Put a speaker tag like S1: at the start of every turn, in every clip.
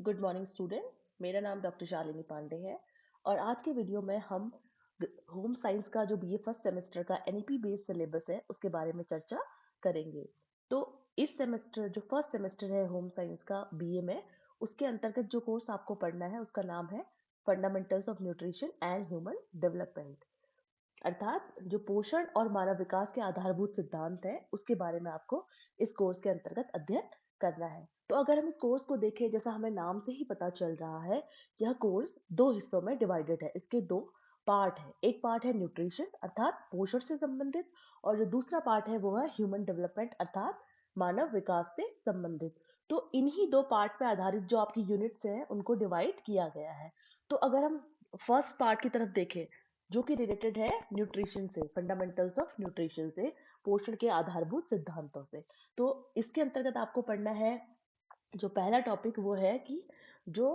S1: Good morning student. मेरा नाम doctor Shalini Pandey है और आज के वीडियो में हम होम साइंस का जो बीए फर्स्ट सेमेस्टर का एनईपी बेस्ड सिलेबस है उसके बारे में चर्चा करेंगे। तो इस सेमेस्टर जो फर्स्ट सेमेस्टर है होम साइंस का बीए में, उसके अंतर्गत जो कोर्स आपको पढ़ना है उसका नाम है fundamentals of nutrition and human development. अर्थात जो पोषण और मानव विकास के आधारभूत सिद्धांत है उसके बारे में आपको इस कोर्स के अंतर्गत अध्ययन करना है। तो अगर हम इस कोर्स को देखें, जैसा हमें नाम से ही पता चल रहा है, यह कोर्स दो हिस्सों में डिवाइडेड है। इसके दो पार्ट है। एक पार्ट है न्यूट्रिशन अर्थात पोषण से संबंधित, और जो दूसरा पार्ट है वो है ह्यूमन डेवलपमेंट अर्थात मानव विकास से संबंधित। तो इन्हीं दो पार्ट पे आधारित जो आपकी यूनिट्स हैं उनको डिवाइड किया गया है। तो अगर हम फर्स्ट पार्ट की तरफ देखें, जो कि रिलेटेड है न्यूट्रिशन से, फंडामेंटल्स ऑफ न्यूट्रिशन से, पोषण के आधारभूत सिद्धांतों से, तो इसके अंतर्गत आपको पढ़ना है। जो पहला टॉपिक वो है कि जो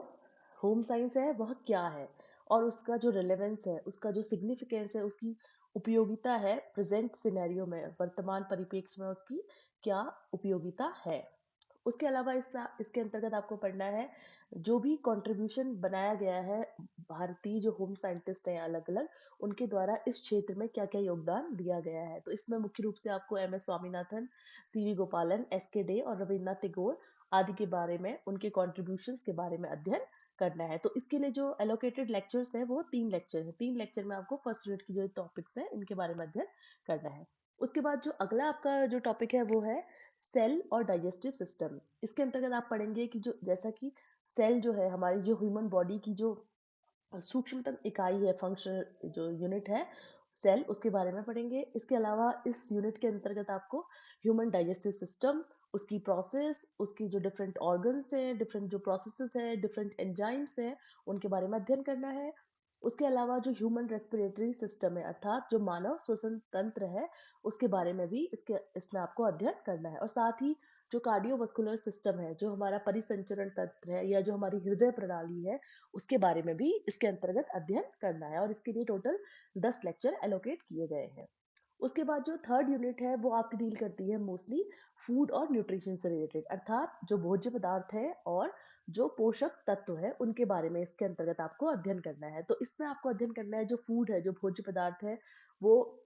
S1: होम साइंस है वह क्या है और उसका जो रिलेवेंस है, उसका जो सिग्निफिकेंस है, उसकी उपयोगिता है प्रेजेंट सिनेरियो में, वर्तमान परिप्रेक्ष्य में उसकी क्या उपयोगिता है। उसके अलावा इसके अंतर्गत आपको पढ़ना है जो भी कंट्रीब्यूशन बनाया गया है, भारतीय जो होम साइंटिस्ट हैं अलग अलग, उनके द्वारा इस क्षेत्र में क्या क्या योगदान दिया गया है। तो इसमें मुख्य रूप से आपको एम एस स्वामीनाथन, सीवी गोपालन, एस के डे और रविन्द्रनाथ टैगोर आदि के बारे में, उनके कॉन्ट्रीब्यूशंस के बारे में अध्ययन करना है। तो इसके लिए जो एलोकेटेड लेक्चर्स हैं वो 3 लेक्चर हैं। 3 लेक्चर में आपको फर्स्ट यूनिट की जो टॉपिक्स हैं इनके बारे में अध्ययन करना है। उसके बाद जो अगला आपका जो टॉपिक है वो है सेल और डाइजेस्टिव सिस्टम। इसके अंतर्गत आप पढ़ेंगे कि जो जैसा कि सेल जो है हमारी जो ह्यूमन बॉडी की जो सूक्ष्मतम इकाई है, फंक्शनल जो यूनिट है सेल, उसके बारे में पढ़ेंगे। इसके अलावा इस यूनिट के अंतर्गत आपको ह्यूमन डाइजेस्टिव सिस्टम, उसकी प्रोसेस, उसकी जो डिफरेंट ऑर्गन्स हैं, डिफरेंट जो प्रोसेसेस हैं, डिफरेंट एंजाइम्स हैं, उनके बारे में अध्ययन करना है। उसके अलावा जो ह्यूमन रेस्पिरेटरी सिस्टम है अर्थात जो मानव श्वसन तंत्र है, उसके बारे में भी इसमें आपको अध्ययन करना है। और साथ ही जो कार्डियोवास्कुलर सिस्टम है, जो हमारा परिसंचरण तंत्र है या जो हमारी हृदय प्रणाली है, उसके बारे में भी इसके अंतर्गत अध्ययन करना है। और इसके लिए टोटल 10 लेक्चर एलोकेट किए गए हैं। उसके बाद जो थर्ड यूनिट है वो आपकी डील करती है मोस्टली फूड और न्यूट्रिशन से रिलेटेड, अर्थात जो भोज्य पदार्थ है और जो पोषक तत्व है उनके बारे में इसके अंतर्गत आपको अध्ययन करना है। तो इसमें आपको अध्ययन करना है जो फूड है, जो भोज्य पदार्थ है, वो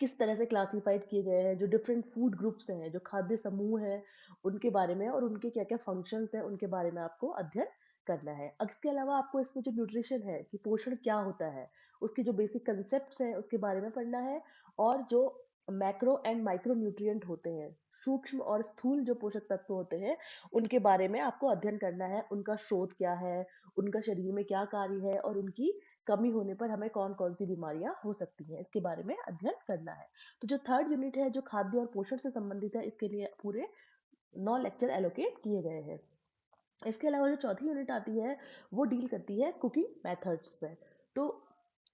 S1: किस तरह से क्लासिफाइड किए गए हैं, जो डिफरेंट फूड ग्रुप्स हैं, जो खाद्य समूह हैं, उनके बारे में और उनके क्या क्या फंक्शंस हैं उनके बारे में आपको अध्ययन करना है। इसके अलावा आपको इसमें जो न्यूट्रिशन है कि पोषण क्या होता है, उसके जो बेसिक कंसेप्ट्स हैं उसके बारे में पढ़ना है। और जो मैक्रो एंड माइक्रो न्यूट्रिएंट होते हैं, सूक्ष्म और स्थूल जो पोषक तत्व होते हैं, उनके बारे में आपको अध्ययन करना है। उनका स्रोत क्या है, उनका शरीर में क्या कार्य है और उनकी कमी होने पर हमें कौन कौन सी बीमारियां हो सकती हैं, इसके बारे में अध्ययन करना है। तो जो थर्ड यूनिट है जो खाद्य और पोषण से संबंधित है, इसके लिए पूरे 9 लेक्चर एलोकेट किए गए हैं। इसके अलावा जो चौथी यूनिट आती है वो डील करती है कुकिंग मेथड्स पे। तो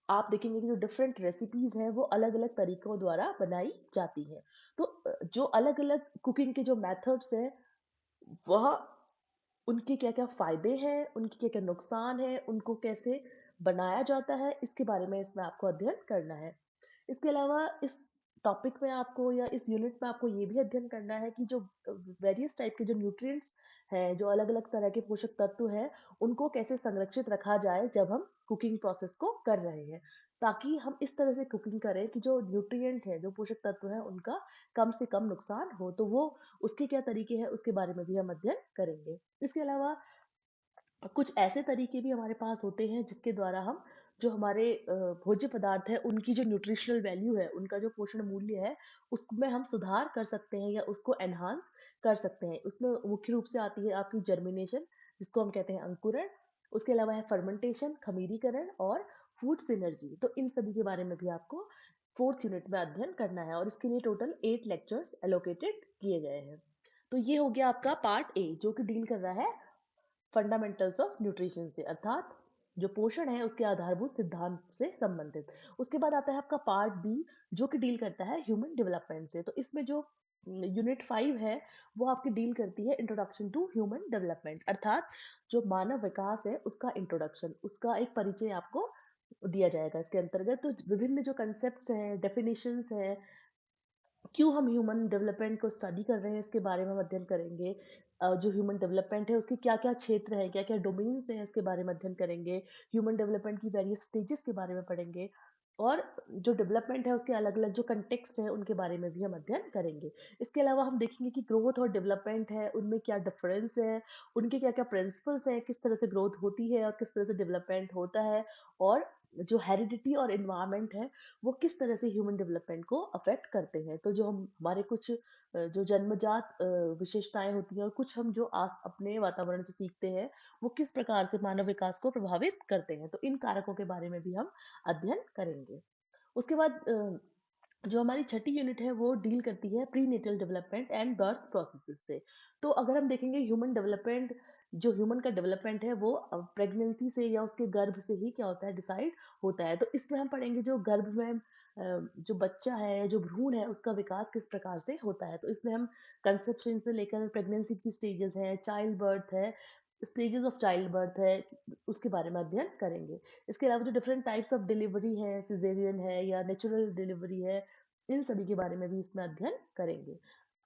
S1: आप देखेंगे कि जो डिफरेंट रेसिपीज हैं वो अलग अलग तरीकों द्वारा बनाई जाती हैं। तो जो अलग अलग कुकिंग के जो मेथड्स हैं, वह उनके क्या क्या फायदे हैं, उनके क्या क्या नुकसान हैं, उनको कैसे बनाया जाता है, इसके बारे में इसमें आपको अध्ययन करना है। इसके अलावा इस टॉपिक में आपको या इस यूनिट में आपको ये भी अध्ययन करना है कि जो वेरियस टाइप के जो न्यूट्रिएंट्स हैं, जो अलग अलग तरह के पोषक तत्व हैं, उनको कैसे संरक्षित रखा जाए जब हम कुकिंग प्रोसेस को कर रहे हैं, ताकि हम इस तरह से कुकिंग करें कि जो न्यूट्रिएंट है, जो पोषक तत्व है, उनका कम से कम नुकसान हो। तो वो उसके क्या तरीके हैं उसके बारे में भी हम अध्ययन करेंगे। इसके अलावा कुछ ऐसे तरीके भी हमारे पास होते हैं जिसके द्वारा हम जो हमारे भोज्य पदार्थ है उनकी जो न्यूट्रिशनल वैल्यू है, उनका जो पोषण मूल्य है, उसमें हम सुधार कर सकते हैं या उसको एनहांस कर सकते हैं। उसमें मुख्य रूप से आती है आपकी जर्मिनेशन, जिसको हम कहते हैं अंकुरण। उसके अलावा है फर्मेंटेशन, खमीरीकरण और फूड सिनर्जी। तो इन सभी के बारे में भी आपको फोर्थ यूनिट में अध्ययन करना है और इसके लिए टोटल 8 लेक्चर्स एलोकेटेड किए गए हैं। तो ये हो गया आपका पार्ट ए, जो कि डील कर रहा है फंडामेंटल्स ऑफ न्यूट्रिशन से, अर्थात जो पोषण है उसके आधारभूत सिद्धांत से संबंधित। उसके बाद आता है आपका पार्ट बी, जो कि डील करता है ह्यूमन डेवलपमेंट से। तो इसमें जो यूनिट 5 है वो आपकी डील करती है इंट्रोडक्शन टू ह्यूमन डेवलपमेंट, अर्थात जो मानव विकास है उसका इंट्रोडक्शन, उसका एक परिचय आपको दिया जाएगा इसके अंतर्गत। तो विभिन्न जो कंसेप्ट हैं, डेफिनेशंस हैं, क्यों हम ह्यूमन डेवलपमेंट को स्टडी कर रहे हैं इसके बारे में हम अध्ययन करेंगे। जो ह्यूमन डेवलपमेंट है उसके क्या-क्या क्षेत्र हैं, क्या-क्या डोमेन्स हैं इसके बारे में अध्ययन करेंगे। ह्यूमन डेवलपमेंट की वेरियस स्टेजेस के बारे में पढ़ेंगे और जो डेवलपमेंट है उसके अलग-अलग जो कॉन्टेक्स्ट हैं उनके बारे में भी हम अध्ययन करेंगे। इसके अलावा हम देखेंगे कि ग्रोथ और डेवलपमेंट है उनमें क्या डिफरेंस है, उनके क्या-क्या प्रिंसिपल्स हैं, किस तरह से ग्रोथ होती है और किस तरह से डेवलपमेंट होता है और जो हेरिडिटी और एनवायरनमेंट है वो किस तरह से ह्यूमन डेवलपमेंट को अफेक्ट करते हैं। तो जो हम हमारे कुछ जो जन्मजात विशेषताएँ होती हैं और कुछ हम जो अपने वातावरण से सीखते हैं, वो किस प्रकार से मानव विकास को प्रभावित करते हैं। तो इन कारकों के बारे में भी हम अध्ययन करेंगे। उसके बाद जो हमारी छठी यूनिट है वो डील करती है prenatal development and birth processes से। तो अगर हम देखेंगे ह्यूमन डेवलपमेंट जो ह्यूमन का डेवलपमेंट है वो प्रेगनेंसी से या उसके गर्भ से ही क्या होता है डिसाइड होता है। तो इसमें हम पढ़ेंगे जो गर्भ में जो बच्चा है, जो भ्रूण है उसका विकास किस प्रकार से होता है। तो इसमें हम कंसेप्शन से लेकर प्रेगनेंसी की स्टेजेस हैं, चाइल्ड बर्थ है, स्टेजेस ऑफ चाइल्ड बर्थ है, उसके बारे में अध्ययन करेंगे। इसके अलावा जो डिफरेंट टाइप्स ऑफ डिलीवरी है, सिज़ेरियन है या नेचुरल डिलीवरी है, इन सभी के बारे में भी इसमें अध्ययन करेंगे।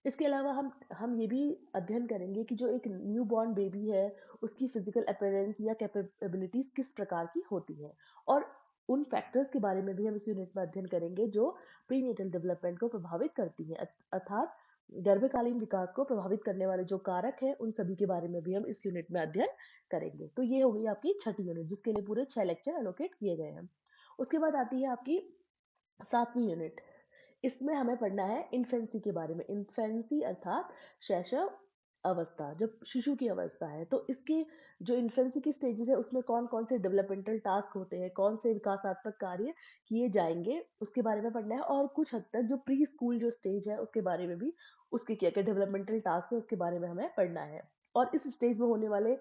S1: इसके अलावा हम ये भी अध्ययन करेंगे कि जो एक न्यूबॉर्न बेबी है, उसकी फिज़िकल अपीयरेंस या कैपेबिलिटीज़ किस प्रकार की होती हैं और उन फैक्टर्स के बारे में भी हम इस यूनिट में अध्ययन करेंगे जो प्रीनेटल डेवलपमेंट को प्रभावित करती हैं। अर्थात गर्भकालीन विकास को प्रभावित करने वाले जो कारक हैं, उन सभी के बारे में भी हम इस यूनिट में अध्ययन करेंगे। तो ये हो गई आपकी छठी यूनिट जिसके लिए पूरे 6 लेक्चर एलोकेट किए गए हैं। उसके बाद आती है आपकी 7वीं यूनिट। इसमें हमें पढ़ना है इन्फेंसी के बारे में। इन्फेंसी अर्थात शैशव अवस्था, जब शिशु की अवस्था है। तो इसकी जो इन्फेंसी की स्टेजेस है उसमें कौन-कौन से डेवलपमेंटल टास्क होते हैं, कौन से विकासात्मक कार्य किए जाएँगे, उसके बारे में पढ़ना है और कुछ हद तक जो प्री स्कूल जो स्टेज है उसके बारे में भी उसके क्या-क्या डेवलपमेंटल टास्क है उसके बारे में हमें पढ़ना है। और इस स्टेज में होने वाले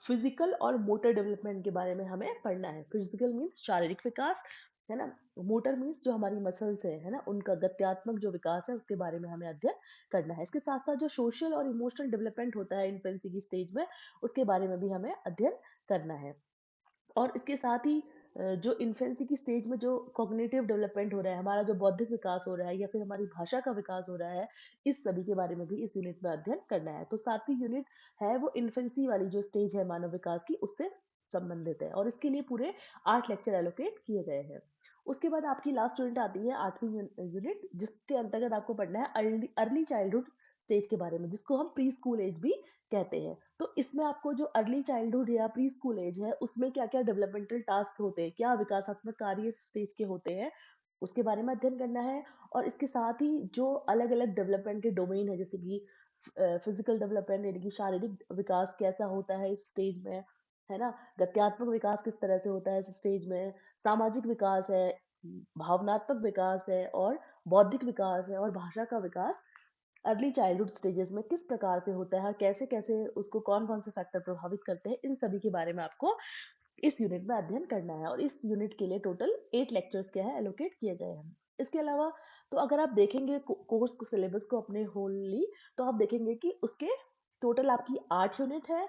S1: फिजिकल और मोटर डेवलपमेंट के बारे में हमें पढ़ना है। फिजिकल मीन्स शारीरिक विकास, है ना? मोटर मीन्स जो हमारी मसल्स है ना? उनका गत्यात्मक जो विकास है उसके बारे में हमें अध्ययन करना है। इसके साथ-साथ जो सोशल और इमोशनल डेवलपमेंट होता है इन्फेंसी की स्टेज में, उसके बारे में भी हमें अध्ययन करना है। और इसके साथ ही जो इन्फेंसी की स्टेज में जो कॉग्निटिव डेवलपमेंट हो रहा है, हमारा जो बौद्धिक विकास हो रहा है या फिर हमारी भाषा का विकास हो रहा है, इस सभी के बारे में भी इस यूनिट में अध्ययन करना है। तो 7वीं यूनिट है वो इन्फेंसी वाली जो स्टेज है मानव विकास की, उससे संबंधित है और इसके लिए पूरे 8 लेक्चर एलोकेट किए गए हैं। उसके बाद आपकी लास्ट यूनिट आती है 8वीं यूनिट जिसके अंतर्गत आपको पढ़ना है अर्ली अर्ली चाइल्डहुड स्टेज के बारे में, जिसको हम प्री स्कूल एज भी कहते हैं। तो इसमें आपको जो अर्ली चाइल्डहुड या प्री स्कूल एज है, उसमें क्या-क्या डेवलपमेंटल टास्क होते हैं, क्या विकासात्मक कार्य इस स्टेज के होते हैं, उसके बारे में अध्ययन करना है और इसके साथ ही जो अलग-अलग डेवलपमेंट के डोमेन है, जैसे कि फिजिकल डेवलपमेंट यानी कि शारीरिक विकास कैसा होता है इस स्टेज में, है ना? गत्यात्मक विकास किस तरह से होता है इस स्टेज में, सामाजिक विकास है, भावनात्मक विकास है और बौद्धिक विकास है और भाषा का विकास अर्ली चाइल्डहुड स्टेजेस में किस प्रकार से होता है, कैसे-कैसे उसको कौन-कौन से फैक्टर प्रभावित करते हैं, इन सभी के बारे में आपको इस यूनिट में अध्ययन करना है और इस यूनिट के लिए टोटल 8 लेक्चर्स क्या है एलोकेट किए गए हैं। इसके अलावा तो अगर आप देखेंगे कोर्स को सिलेबस को अपने होली तो आप देखेंगे कि उसके टोटल आपकी 8 यूनिट है।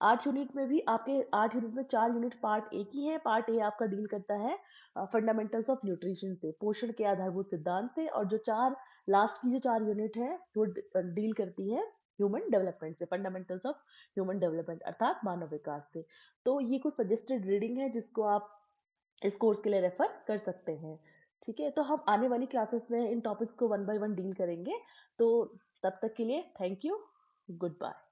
S1: 8 यूनिट में भी आपके 8 यूनिट में 4 यूनिट पार्ट ए की है। पार्ट ए आपका डील करता है फंडामेंटल्स ऑफ न्यूट्रिशन से, पोषण के आधारभूत सिद्धांत से और जो 4 लास्ट की जो 4 यूनिट है वो डील करती है ह्यूमन डेवलपमेंट से, फंडामेंटल्स ऑफ ह्यूमन डेवलपमेंट अर्थात मानव विकास से। तो ये कुछ सजेस्टेड रीडिंग है जिसको आप इस कोर्स के लिए रेफर कर सकते हैं। ठीक है? तो हम आने वाली क्लासेस में इन टॉपिक्स को वन बाय वन डील करेंगे। तो तब तक के लिए थैंक यू, गुड बाय।